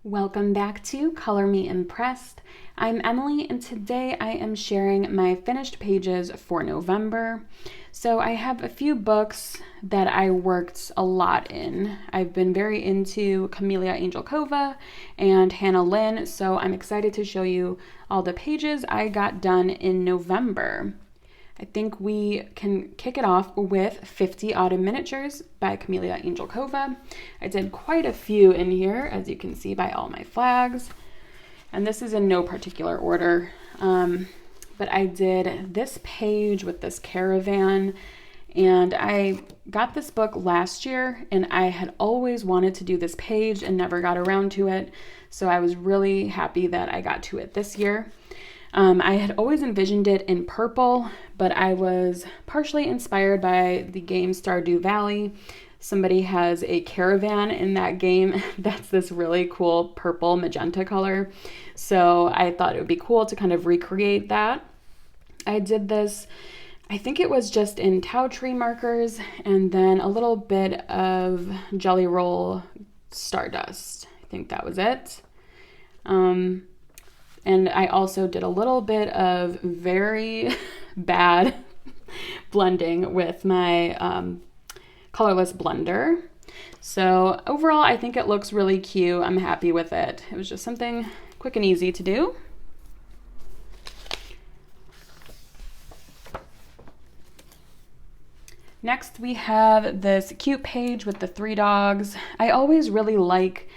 Welcome back to Color Me Impressed. I'm Emily and today I am sharing my finished pages for November. So I have a few books that I worked a lot in. I've been very into Kameliya Angelkova and Lynn, so I'm excited to show you all the pages I got done in November. I think we can kick it off with 50 Autumn Miniatures by Kameliya Angelkova. I did quite a few in here, as you can see by all my flags. And this is in no particular order. But I did this page with this caravan. And I got this book last year, and I had always wanted to do this page and never got around to it. So I was really happy that I got to it this year. I had always envisioned it in purple, but I was partially inspired by the game Stardew Valley. Somebody has a caravan in that game that's this really cool purple magenta color. So I thought it would be cool to kind of recreate that. I did this, I think it was just in Tau Tree markers and then a little bit of Jelly Roll Stardust. I think that was it. And I also did a little bit of very bad blending with my colorless blender. So overall, I think it looks really cute. I'm happy with it. It was just something quick and easy to do. Next, we have this cute page with the 3 dogs. I always really like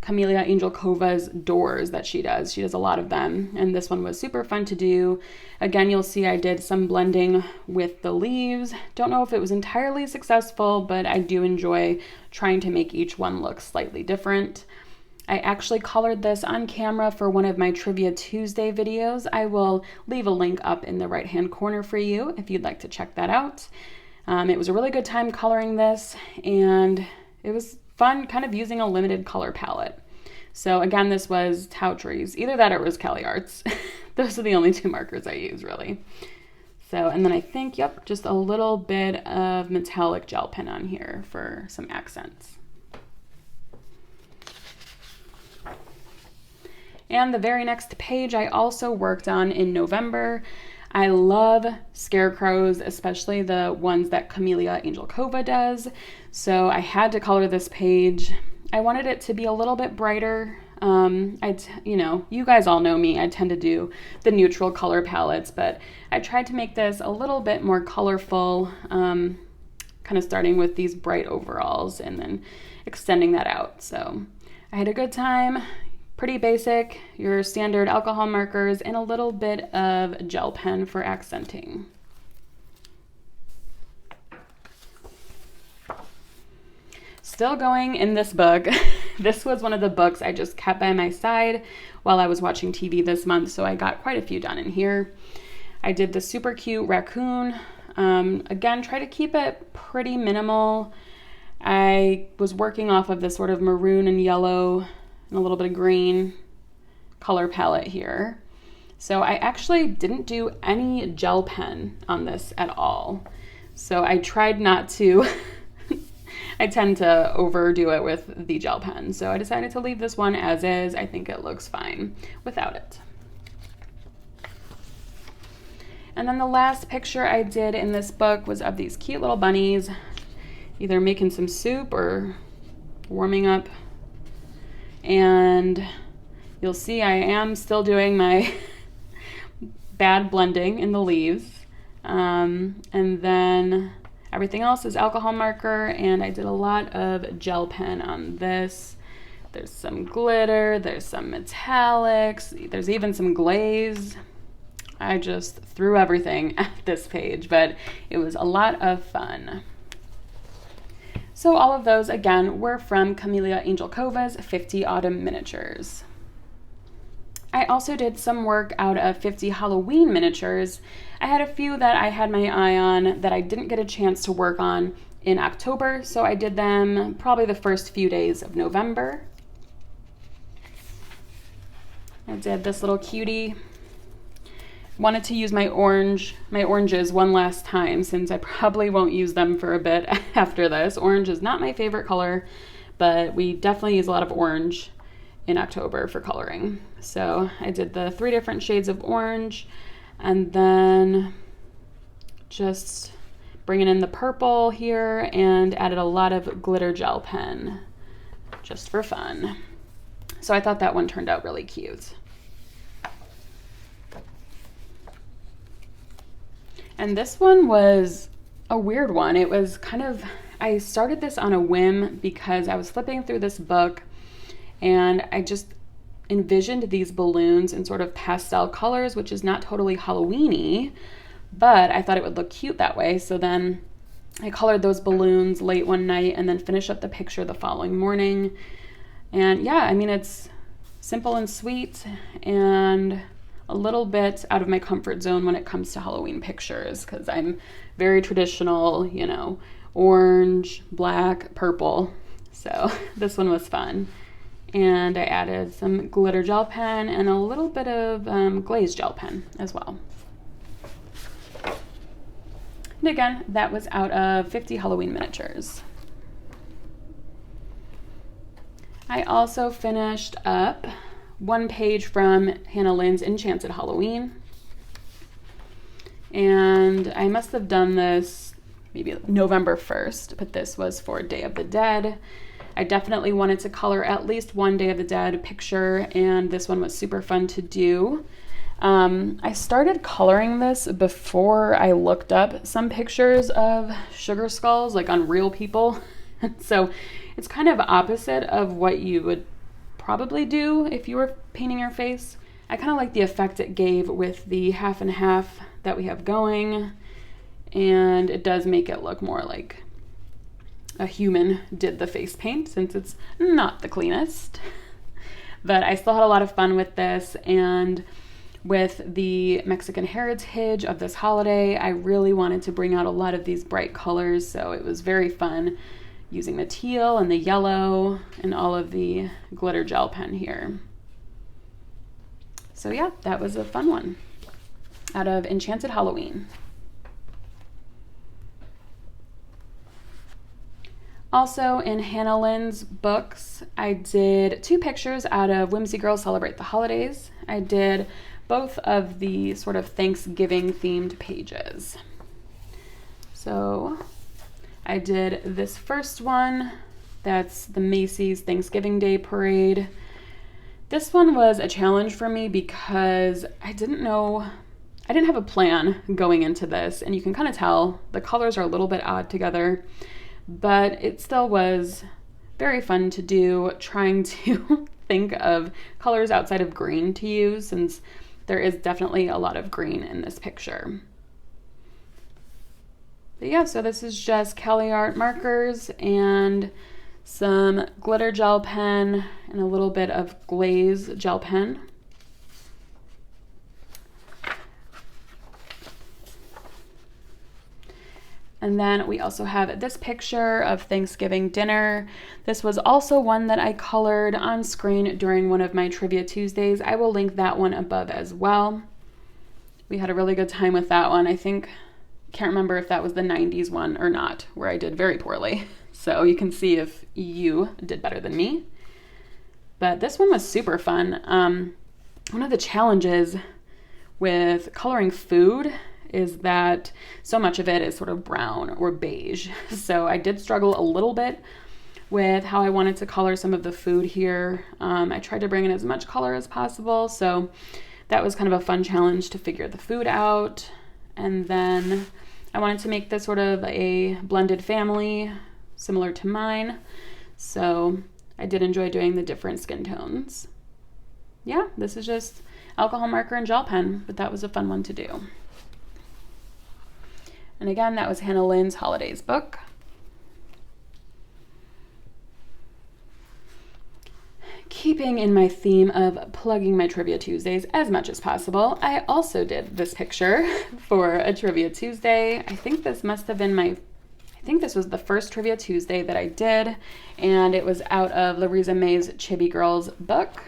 Kameliya Angelkova's doors that she does. She does a lot of them, and this one was super fun to do. Again, you'll see I did some blending with the leaves. Don't know if it was entirely successful, but I do enjoy trying to make each one look slightly different. I actually colored this on camera for one of my Trivia Tuesday videos. I will leave a link up in the right-hand corner for you if you'd like to check that out. It was a really good time coloring this, and it was fun kind of using a limited color palette. So again, this was Tau Trees. Either that or it was Cali Arts. Those are the only 2 markers I use, really. So, and then I think, yep, just a little bit of metallic gel pen on here for some accents. And the very next page I also worked on in November. I love scarecrows, especially the ones that Kameliya Angelkova does. So I had to color this page. I wanted it to be a little bit brighter. You guys all know me. I tend to do the neutral color palettes, but I tried to make this a little bit more colorful, kind of starting with these bright overalls and then extending that out. So I had a good time. Pretty basic, your standard alcohol markers, and a little bit of gel pen for accenting. Still going in this book. This was one of the books I just kept by my side while I was watching TV this month, so I got quite a few done in here. I did the super cute raccoon. Again, try to keep it pretty minimal. I was working off of this sort of maroon and yellow and a little bit of green color palette here. So I actually didn't do any gel pen on this at all. So I tried not to, I tend to overdo it with the gel pen. So I decided to leave this one as is. I think it looks fine without it. And then the last picture I did in this book was of these cute little bunnies, either making some soup or warming up. And you'll see I am still doing my bad blending in the leaves. And then everything else is alcohol marker, and I did a lot of gel pen on this. There's some glitter, there's some metallics, there's even some glaze. I just threw everything at this page, but it was a lot of fun. So all of those, again, were from Kameliya Angelkova's 50 Autumn Miniatures. I also did some work out of 50 Halloween miniatures. I had a few that I had my eye on that I didn't get a chance to work on in October, so I did them probably the first few days of November. I did this little cutie. Wanted to use my oranges one last time since I probably won't use them for a bit after this. Orange is not my favorite color, but we definitely use a lot of orange in October for coloring. So I did the 3 different shades of orange, and then just bringing in the purple here, and added a lot of glitter gel pen just for fun. So I thought that one turned out really cute. And this one was a weird one. It was kind of, I started this on a whim because I was flipping through this book and I just envisioned these balloons in sort of pastel colors, which is not totally Halloween-y, but I thought it would look cute that way. So then I colored those balloons late one night and then finished up the picture the following morning. And yeah, I mean, it's simple and sweet and a little bit out of my comfort zone when it comes to Halloween pictures, because I'm very traditional, you know, orange, black, purple. So this one was fun. And I added some glitter gel pen and a little bit of glaze gel pen as well. And again, that was out of 50 Halloween miniatures. I also finished up one page from Hannah Lynn's Enchanted Halloween. And I must have done this maybe November 1st, but this was for Day of the Dead. I definitely wanted to color at least one Day of the Dead picture, and this one was super fun to do. I started coloring this before I looked up some pictures of sugar skulls, like on real people. So it's kind of opposite of what you would probably do if you were painting your face. I kind of like the effect it gave with the half and half that we have going, and it does make it look more like a human did the face paint, since it's not the cleanest. But I still had a lot of fun with this, and with the Mexican heritage of this holiday, I really wanted to bring out a lot of these bright colors, so it was very fun using the teal and the yellow and all of the glitter gel pen here. So yeah, that was a fun one out of Enchanted Halloween. Also in Hannah Lynn's books, I did 2 pictures out of Whimsy Girls Celebrate the Holidays. I did both of the sort of Thanksgiving themed pages. So I did this first one, that's the Macy's Thanksgiving Day Parade. This one was a challenge for me because I didn't have a plan going into this, and you can kind of tell the colors are a little bit odd together, but it still was very fun to do, trying to think of colors outside of green to use, since there is definitely a lot of green in this picture. But yeah, so this is just Cali Art markers and some glitter gel pen and a little bit of glaze gel pen. And then we also have this picture of Thanksgiving dinner. This was also one that I colored on screen during one of my Trivia Tuesdays. I will link that one above as well. We had a really good time with that one. I can't remember if that was the 90s one or not, where I did very poorly. So you can see if you did better than me. But this one was super fun. One of the challenges with coloring food is that so much of it is sort of brown or beige. So I did struggle a little bit with how I wanted to color some of the food here. I tried to bring in as much color as possible. So that was kind of a fun challenge to figure the food out. And then I wanted to make this sort of a blended family similar to mine. So I did enjoy doing the different skin tones. Yeah, this is just alcohol marker and gel pen, but that was a fun one to do. And again, that was Hannah Lynn's Holidays book. Keeping in my theme of plugging my Trivia Tuesdays as much as possible, I also did this picture for a Trivia Tuesday. I think this was the first Trivia Tuesday that I did, and it was out of Leriza May's Chibi Girls book.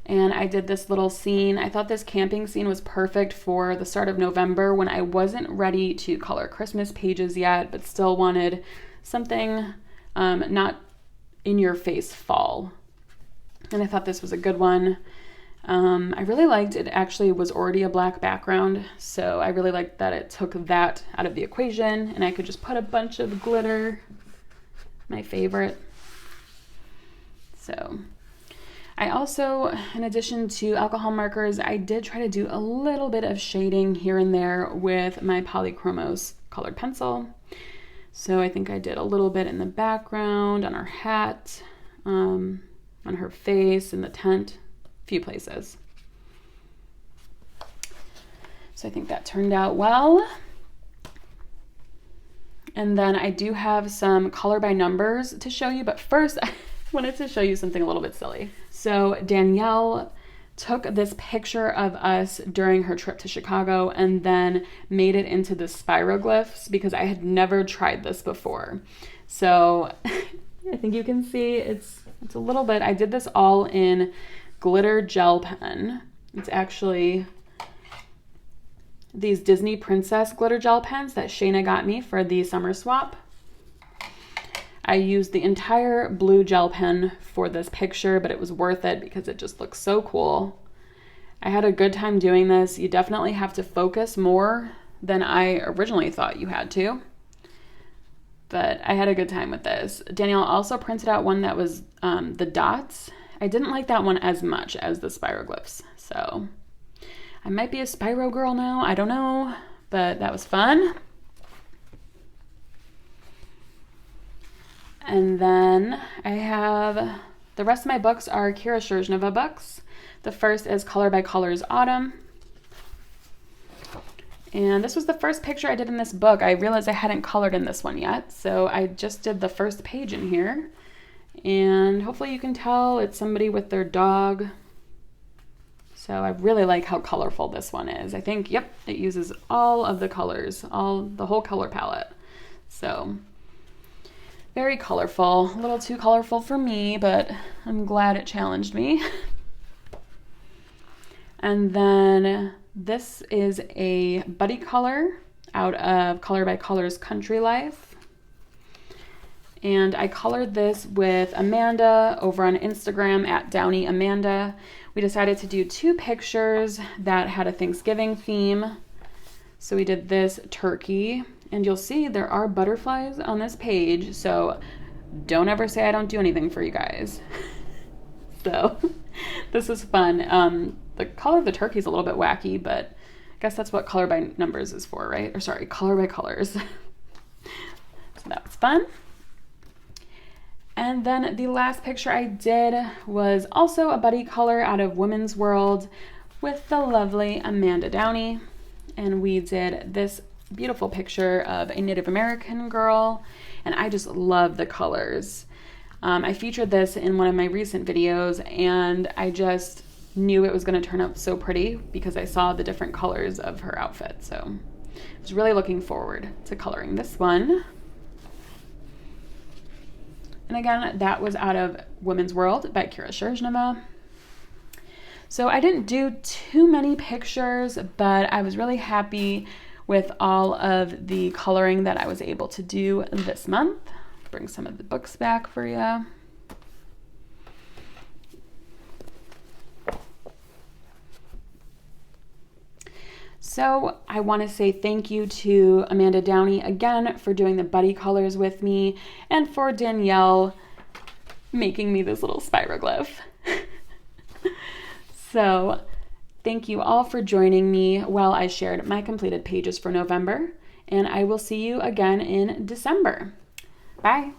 And I did this little scene. I thought this camping scene was perfect for the start of November, when I wasn't ready to color Christmas pages yet, but still wanted something not in-your-face fall. And I thought this was a good one. I really liked it actually was already a black background, so I really liked that it took that out of the equation and I could just put a bunch of glitter, my favorite. So I also, in addition to alcohol markers, I did try to do a little bit of shading here and there with my Polychromos colored pencil. So I think I did a little bit in the background, on her hat, on her face, in the tent, a few places. So I think that turned out well. And then I do have some color by numbers to show you, but first I wanted to show you something a little bit silly. So Danielle took this picture of us during her trip to Chicago and then made it into the spiroglyphs because I had never tried this before. So I think you can see it's a little bit, I did this all in glitter gel pen. It's actually these Disney Princess glitter gel pens that Shayna got me for the summer swap. I used the entire blue gel pen for this picture, but it was worth it because it just looks so cool. I had a good time doing this. You definitely have to focus more than I originally thought you had to, but I had a good time with this. Danielle also printed out one that was the dots. I didn't like that one as much as the spiroglyphs, so I might be a Spyro girl now, I don't know, but that was fun. And then I have, the rest of my books are Kira Sherznova books. The first is Color by Colors Autumn. And this was the first picture I did in this book. I realized I hadn't colored in this one yet, so I just did the first page in here. And hopefully you can tell it's somebody with their dog. So I really like how colorful this one is. I think, yep, it uses all of the colors, the whole color palette. So very colorful, a little too colorful for me, but I'm glad it challenged me. And then this is a buddy color out of Color by Colors Country Life. And I colored this with Amanda over on Instagram at Downey Amanda. We decided to do 2 pictures that had a Thanksgiving theme. So we did this turkey, and you'll see there are butterflies on this page, so don't ever say I don't do anything for you guys. So this is fun. The color of the turkey is a little bit wacky, but I guess that's what Color by Numbers is for, right? Or sorry, Color by Colors. So that was fun. And then the last picture I did was also a buddy color out of Women's World with the lovely Amanda Downey. And we did this beautiful picture of a Native American girl, and I just love the colors. I featured this in one of my recent videos, and I just knew it was going to turn out so pretty because I saw the different colors of her outfit. So I was really looking forward to coloring this one. And again, that was out of Women's World by Kira Sherznova. So I didn't do too many pictures, but I was really happy with all of the coloring that I was able to do this month. Bring some of the books back for you. So I want to say thank you to Amanda Downey again for doing the buddy colors with me, and for Danielle making me this little spiroglyph. So thank you all for joining me while I shared my completed pages for November, and I will see you again in December. Bye.